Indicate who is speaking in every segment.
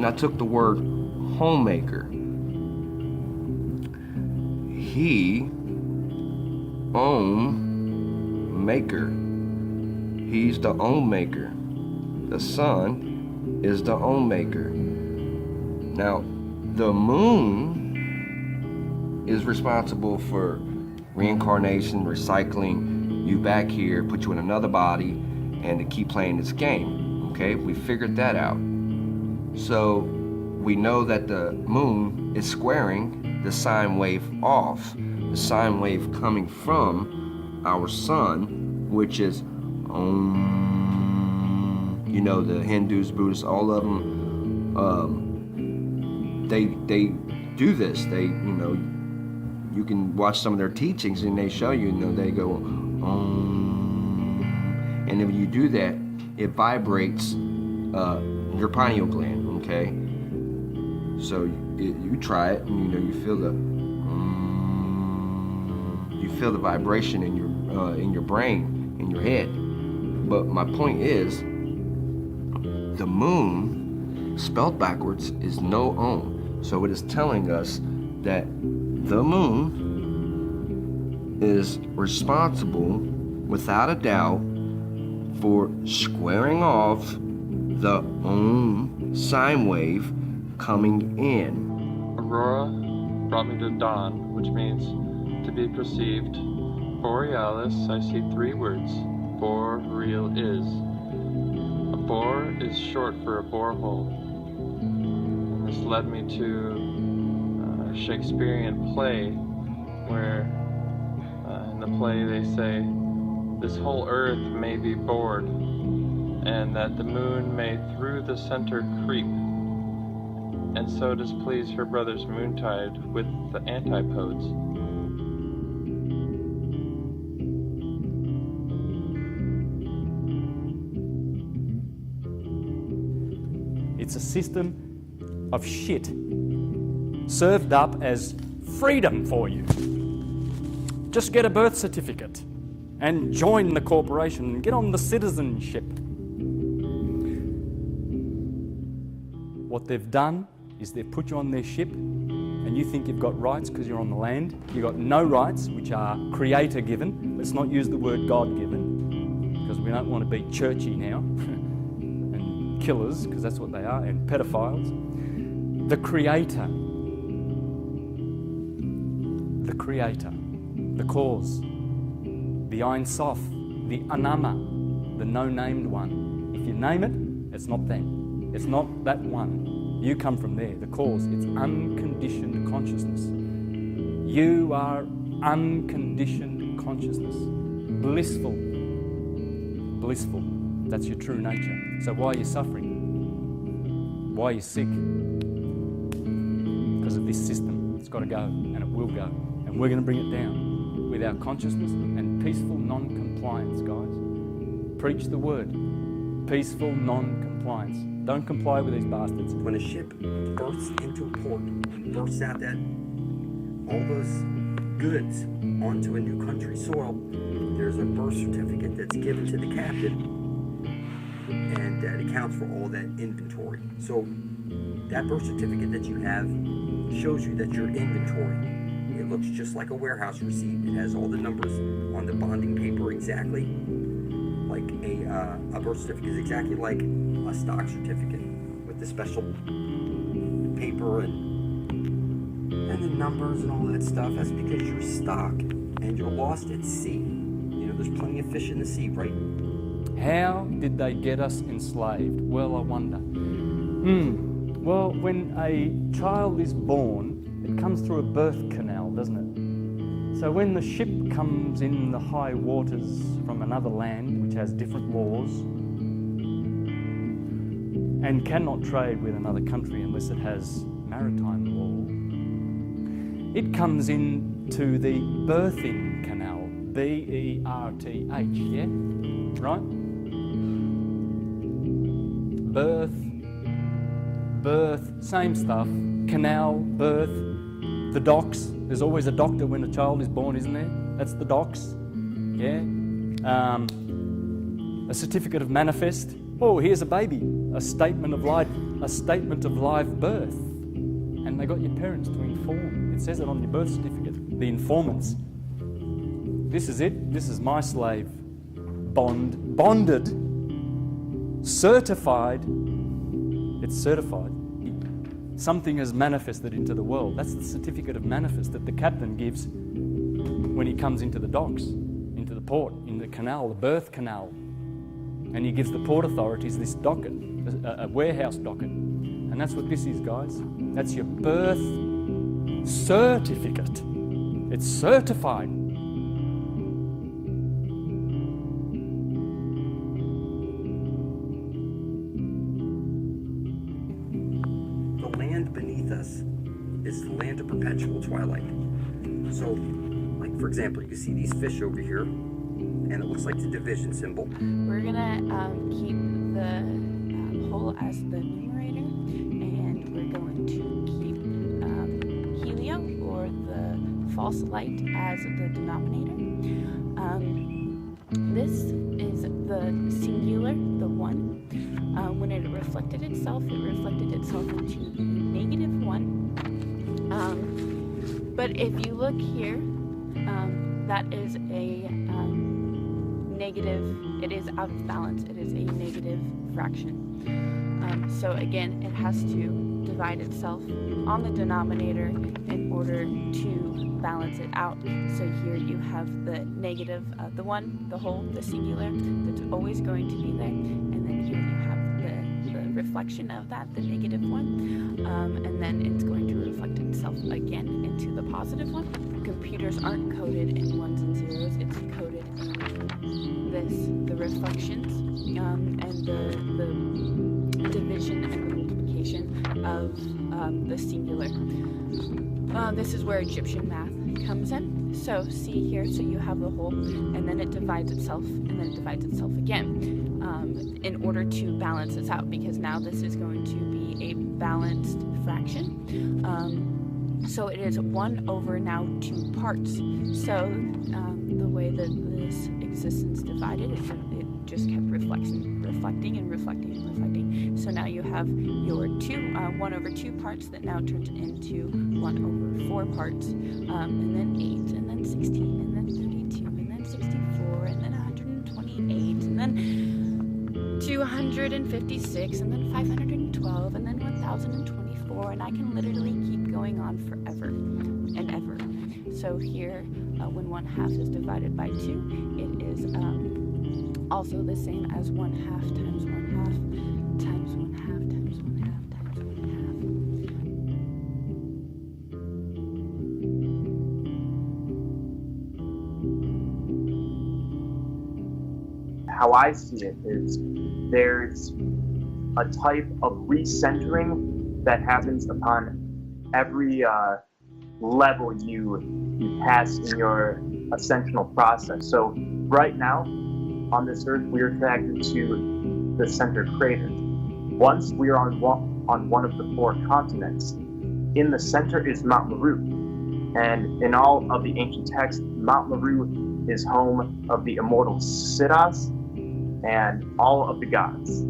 Speaker 1: and I took the word homemaker. He, own maker. He's the own maker. The Son is the own maker. Now, the moon is responsible for reincarnation, recycling you back here, put you in another body, and to keep playing this game. Okay, we figured that out. So we know that the moon is squaring the sine wave off. The sine wave coming from our sun, which is Om. You know, the Hindus, Buddhists, all of them, they do this. They, you can watch some of their teachings and they show you, they go Om. And when you do that, it vibrates your pineal gland, okay? So you try it, and you feel the vibration in your brain, in your head. But my point is, the moon, spelled backwards, is no Om. So it is telling us that the moon is responsible, without a doubt, for squaring off the Om sine wave coming in.
Speaker 2: Aurora brought me to dawn, which means to be perceived. Borealis, I see 3 words. Bore, real, is. A bore is short for a borehole. And this led me to a Shakespearean play where in the play they say, this whole earth may be bored, and that the moon may through the center creep, and so displease her brother's moontide with the antipodes.
Speaker 3: It's a system of shit served up as freedom for you. Just get a birth certificate and join the corporation and get on the citizenship. What they've done is they've put you on their ship and you think you've got rights because you're on the land. You've got no rights, which are creator given. Let's not use the word God given, because we don't want to be churchy now and killers, because that's what they are, and pedophiles. The creator, the cause, the Ein Sof, the Anama, the no-named one. If you name it, it's not them. It's not that one. You come from there, the cause. It's unconditioned consciousness. You are unconditioned consciousness. Blissful. Blissful. That's your true nature. So why are you suffering? Why are you sick? Because of this system. It's got to go, and it will go. And we're going to bring it down with our consciousness and peaceful non-compliance, guys. Preach the word. Peaceful non-compliance. Don't comply with these bastards.
Speaker 4: When a ship berths into a port and berths out that all those goods onto a new country's soil, there's a birth certificate that's given to the captain, and that accounts for all that inventory. So that birth certificate that you have shows you that your inventory, it looks just like a warehouse receipt. It has all the numbers on the bonding paper exactly like a birth certificate is exactly like a stock certificate with the special paper and the numbers and all that stuff. That's because you're stock and you're lost at sea. There's plenty of fish in the sea, right?
Speaker 3: How did they get us enslaved? Well, I wonder. Well, when a child is born, it comes through a birth canal, doesn't it? So when the ship comes in the high waters from another land, which has different laws, and cannot trade with another country unless it has maritime law, it comes into the birthing canal, B-E-R-T-H, yeah? Right? Birth, same stuff, canal, birth, the docks. There's always a doctor when a child is born, isn't there? That's the docks, yeah? A certificate of manifest. Oh, here's a baby. a statement of life birth. And they got your parents to inform. It says it on your birth certificate, the informants. This is it. This is my slave. Bonded, certified. It's certified. Something has manifested into the world. That's the certificate of manifest that the captain gives when he comes into the docks, into the port, in the canal, the berth canal. And he gives the port authorities this docket, a warehouse docket. And that's what this is, guys. That's your birth certificate. It's certified.
Speaker 4: The land beneath us is the land of perpetual twilight. So, like for example, you can see these fish over here, and it looks like the division symbol.
Speaker 5: We're gonna keep the whole as the numerator, and we're going to keep Helio, or the false light, as the denominator. This is the singular, the one. When it reflected itself into the negative one. But if you look here, that is a negative, it is out of balance, it is a negative fraction. So again, it has to divide itself on the denominator in order to balance it out. So here you have the negative, the one, the whole, the singular, that's always going to be there. And then here you have the reflection of that, the negative one. And then it's going to reflect itself again into the positive one. Computers aren't coded in ones and zeros, it's coded in this, the reflections, and the division and the multiplication of the singular. This is where Egyptian math comes in. So see here, so you have the whole, and then it divides itself, and then it divides itself again, in order to balance this out, because now this is going to be a balanced fraction. So it is 1 over now 2 parts. So the way that this existence divided, it just kept reflecting. So now you have your 1 over 2 parts that now turns into 1 over 4 parts, and then 8, and then 16, and then 32, and then 64, and then 128, and then 256, and then 512, and then 1024, and I can literally keep going on forever and ever. So here, when 1/2 is divided by 2, it is also the same as 1/2 times 1/2 times 1/2 times 1/2 times 1/2.
Speaker 6: How I see it is there's a type of recentering that happens upon every level you pass in your ascensional process. So right now, on this earth, we are connected to the center crater. Once we are on one of the 4 continents, in the center is Mount Meru. And in all of the ancient texts, Mount Meru is home of the immortal Siddhas and all of the gods.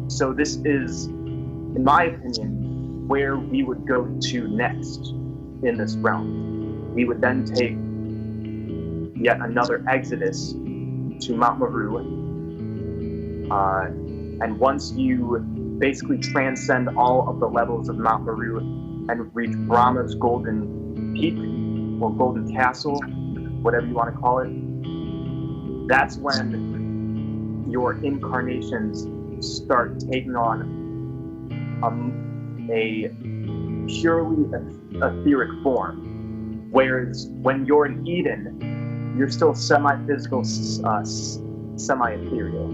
Speaker 6: So this is, in my opinion, where we would go to next in this realm. We would then take yet another exodus to Mount Meru. And once you basically transcend all of the levels of Mount Meru and reach Brahma's golden peak or golden castle, whatever you want to call it, that's when your incarnations start taking on a purely etheric form. Whereas when you're in Eden, you're still semi-physical, semi-ethereal.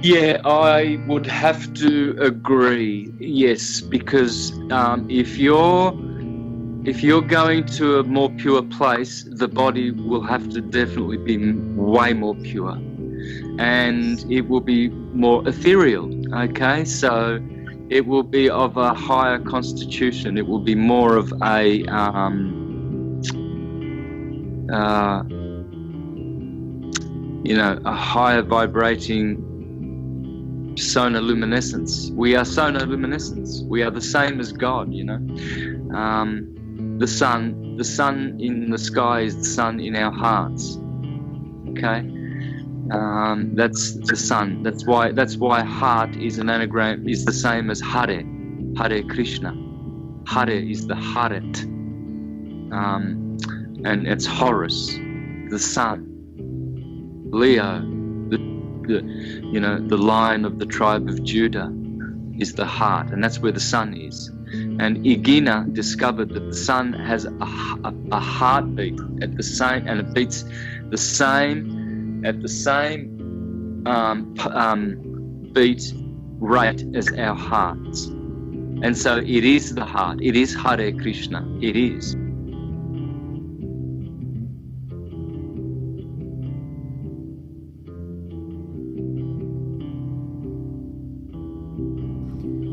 Speaker 7: Yeah, I would have to agree. Yes, because if you're going to a more pure place, the body will have to definitely be way more pure, and it will be more ethereal. Okay, so it will be of a higher constitution. It will be more of a a higher vibrating sonoluminescence. We are sonoluminescence. We are the same as God, you know. The sun in the sky is the sun in our hearts. Okay, that's the sun. That's why heart is an anagram, is the same as Hare Krishna. Hare is the Haret, and it's Horus, the sun. Leo, the lion of the tribe of Judah, is the heart, and that's where the sun is. And Igina discovered that the sun has a heartbeat at the same, and it beats the same at the same beat rate as our hearts. And so it is the heart. It is Hare Krishna. It is.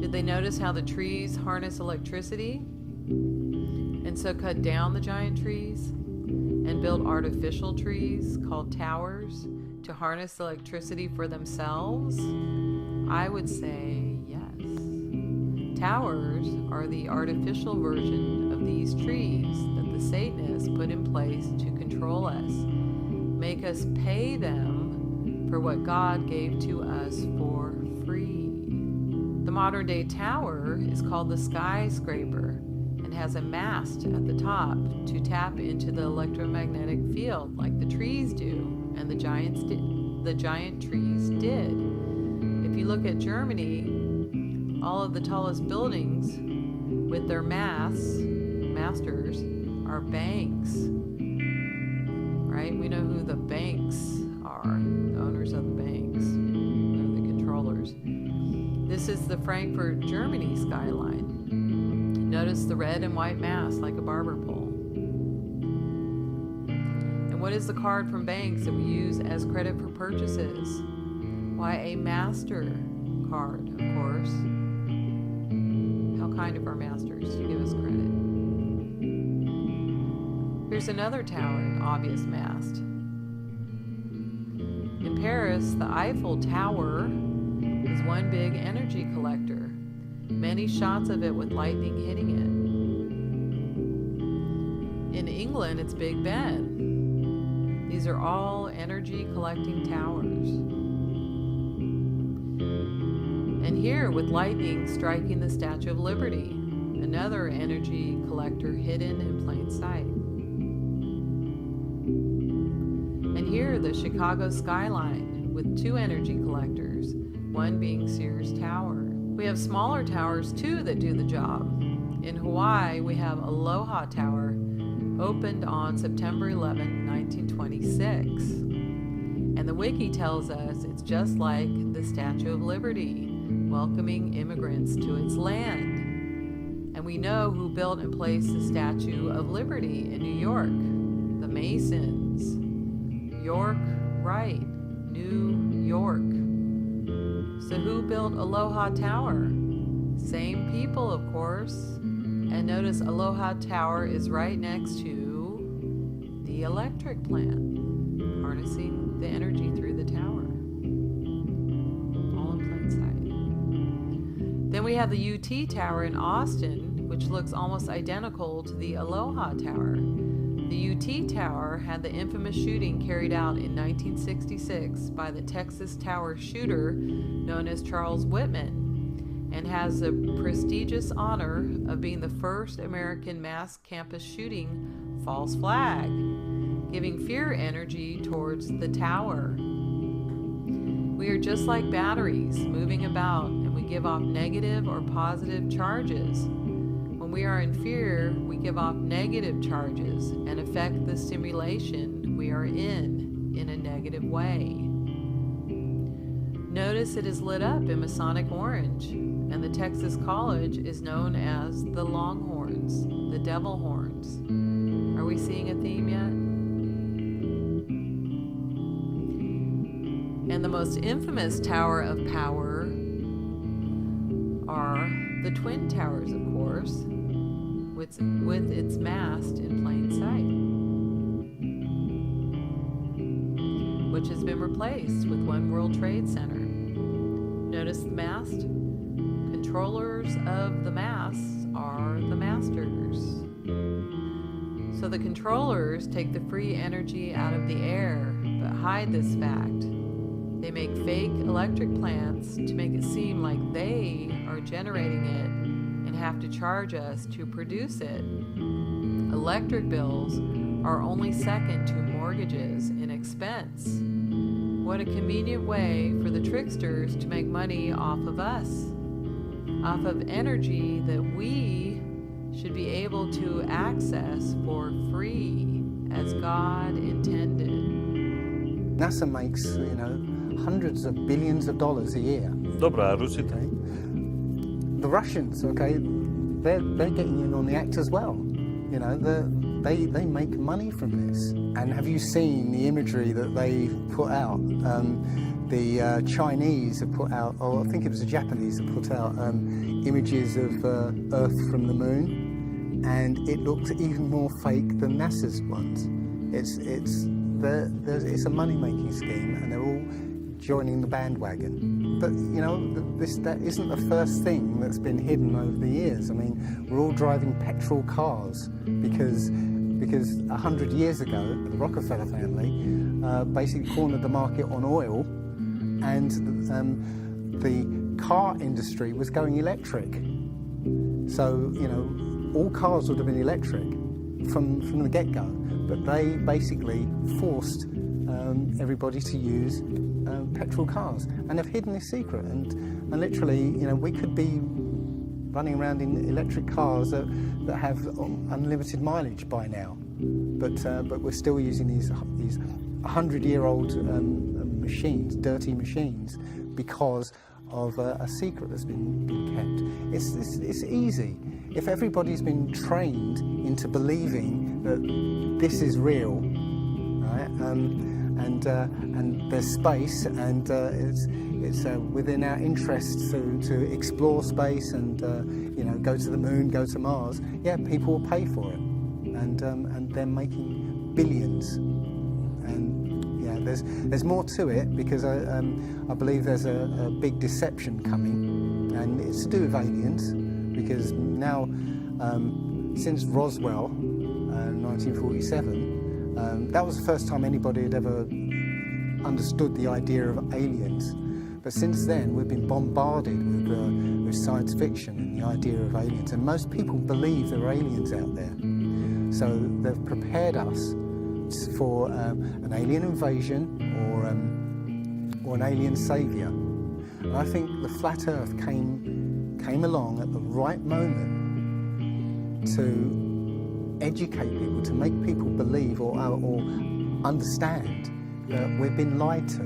Speaker 8: Did they notice how the trees harness electricity and so cut down the giant trees and build artificial trees called towers to harness electricity for themselves? I would say yes. Towers are the artificial version of these trees that the Satanists put in place to control us, make us pay them for what God gave to us for free. The modern day tower is called the skyscraper and has a mast at the top to tap into the electromagnetic field like the trees do, and the giant trees did. If you look at Germany, all of the tallest buildings with their masters are banks, right? We know who the banks are, the owners of the banks, they're the controllers. This is the Frankfurt, Germany skyline. Notice the red and white mast like a barber pole. And what is the card from banks that we use as credit for purchases? Why, a Master card, of course. How kind of our masters to give us credit. Here's another tower, an obvious mast. In Paris, the Eiffel Tower is one big energy collector. Many shots of it with lightning hitting it. In England, it's Big Ben. These are all energy collecting towers. And here, with lightning striking the Statue of Liberty, another energy collector hidden in plain sight. And here, the Chicago skyline with two energy collectors, one being Sears Tower. We have smaller towers too that do the job. In Hawaii, we have Aloha Tower, opened on September 11, 1926. And the wiki tells us it's just like the Statue of Liberty, welcoming immigrants to its land. And we know who built and placed the Statue of Liberty in New York, the Masons. York, right, New York. So who built Aloha Tower? Same people, of course. And notice Aloha Tower is right next to the electric plant, harnessing the energy through the tower. All in plain sight. Then we have the UT Tower in Austin, which looks almost identical to the Aloha Tower. The UT Tower had the infamous shooting carried out in 1966 by the Texas Tower shooter known as Charles Whitman, and has the prestigious honor of being the first American mass campus shooting false flag, giving fear energy towards the tower. We are just like batteries moving about, and we give off negative or positive charges. When we are in fear, we give off negative charges and affect the stimulation we are in a negative way. Notice it is lit up in Masonic orange, and the Texas College is known as the Longhorns, the Devil Horns. Are we seeing a theme yet? And the most infamous tower of power are the Twin Towers, of course, with its mast in plain sight, which has been replaced with One World Trade Center. Notice the mast? Controllers of the masts are the masters. So the controllers take the free energy out of the air, but hide this fact. They make fake electric plants to make it seem like they are generating it and have to charge us to produce it. Electric bills are only second to mortgages in expense. What a convenient way for the tricksters to make money off of us, off of energy that we should be able to access for free as God intended.
Speaker 9: NASA makes, hundreds of billions of dollars a year.
Speaker 10: Dobra, a Rusy
Speaker 9: Okay. The Russians, okay, they're getting in on the act as well. They make money from this. And have you seen the imagery that they put out? The Chinese have put out, or I think it was the Japanese that put out images of Earth from the moon, and it looks even more fake than NASA's ones. It's a money-making scheme, and they're all joining the bandwagon. But that isn't the first thing that's been hidden over the years. I mean, we're all driving petrol cars because 100 years ago, the Rockefeller family basically cornered the market on oil, and the car industry was going electric. So all cars would have been electric from the get-go, but they basically forced everybody to use petrol cars, and they've hidden this secret. And literally, we could be running around in electric cars that have unlimited mileage by now, but we're still using these 100-year-old machines, dirty machines, because of a secret that's been kept. It's easy. If everybody's been trained into believing that this is real, right, and there's space, and it's within our interests to explore space and go to the moon, go to Mars. Yeah, people will pay for it, and they're making billions. And yeah, there's more to it, because I believe there's a big deception coming, and it's to do with aliens, because now since Roswell, 1947. That was the first time anybody had ever understood the idea of aliens. But since then, we've been bombarded with science fiction and the idea of aliens. And most people believe there are aliens out there. So they've prepared us for an alien invasion or an alien saviour. And I think the flat Earth came along at the right moment to educate people, to make people believe or understand that we've been lied to.